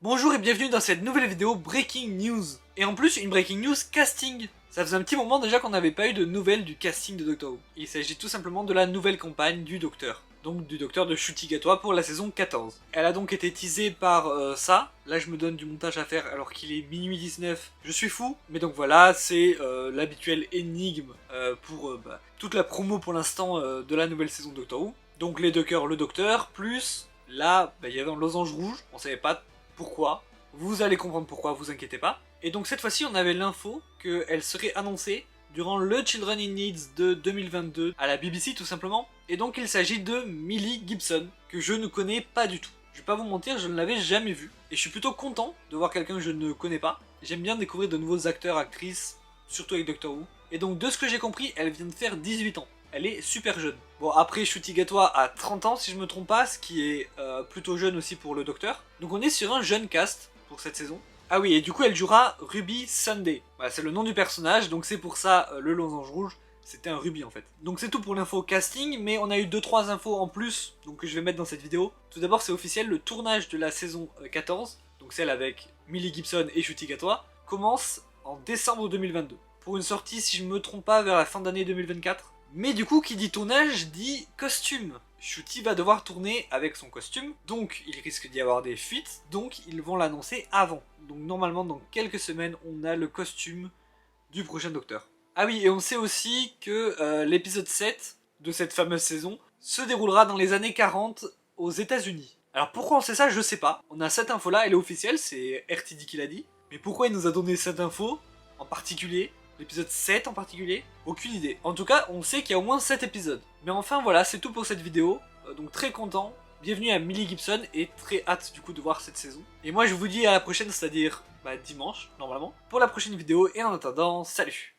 Bonjour et bienvenue dans cette nouvelle vidéo Breaking News. Et en plus, une Breaking News casting. Ça faisait un petit moment déjà qu'on n'avait pas eu de nouvelles du casting de Doctor Who. Il s'agit tout simplement de la nouvelle campagne du Docteur. Donc du Docteur de Ncuti Gatwa pour la saison 14. Elle a donc été teasée par ça. Là je me donne du montage à faire alors qu'il est minuit 19. Je suis fou. Mais donc voilà, c'est l'habituelle énigme pour toute la promo pour l'instant de la nouvelle saison de Doctor Who. Donc les deux cœurs, le Docteur, plus là, il y avait un losange rouge. On savait pas pourquoi. Vous allez comprendre pourquoi, vous inquiétez pas. Et donc cette fois-ci, on avait l'info qu'elle serait annoncée durant le Children in Needs de 2022 à la BBC tout simplement. Et donc il s'agit de Millie Gibson, que je ne connais pas du tout. Je vais pas vous mentir, je ne l'avais jamais vue. Et je suis plutôt content de voir quelqu'un que je ne connais pas. J'aime bien découvrir de nouveaux acteurs, actrices, surtout avec Doctor Who. Et donc de ce que j'ai compris, elle vient de faire 18 ans. Elle est super jeune. Bon, après, Ncuti Gatwa a 30 ans, si je me trompe pas, ce qui est plutôt jeune aussi pour le Docteur. Donc on est sur un jeune cast pour cette saison. Ah oui, et du coup, elle jouera Ruby Sunday. Voilà, c'est le nom du personnage, donc c'est pour ça le losange rouge, c'était un Ruby en fait. Donc c'est tout pour l'info casting, mais on a eu 2-3 infos en plus, donc que je vais mettre dans cette vidéo. Tout d'abord, c'est officiel, le tournage de la saison 14, donc celle avec Millie Gibson et Ncuti Gatwa, commence en décembre 2022. Pour une sortie, si je me trompe pas, vers la fin d'année 2024. Mais du coup, qui dit tournage, dit costume. Ncuti va devoir tourner avec son costume, donc il risque d'y avoir des fuites, donc ils vont l'annoncer avant. Donc normalement, dans quelques semaines, on a le costume du prochain Docteur. Ah oui, et on sait aussi que l'épisode 7 de cette fameuse saison se déroulera dans les années 40 aux États-Unis. Alors pourquoi on sait ça, je sais pas. On a cette info là, elle est officielle, c'est RTD qui l'a dit. Mais pourquoi il nous a donné cette info en particulier? L'épisode 7 en particulier? Aucune idée. En tout cas, on sait qu'il y a au moins 7 épisodes. Mais enfin voilà, c'est tout pour cette vidéo. Donc très content. Bienvenue à Millie Gibson et très hâte du coup de voir cette saison. Et moi je vous dis à la prochaine, c'est-à-dire dimanche normalement, pour la prochaine vidéo. Et en attendant, salut!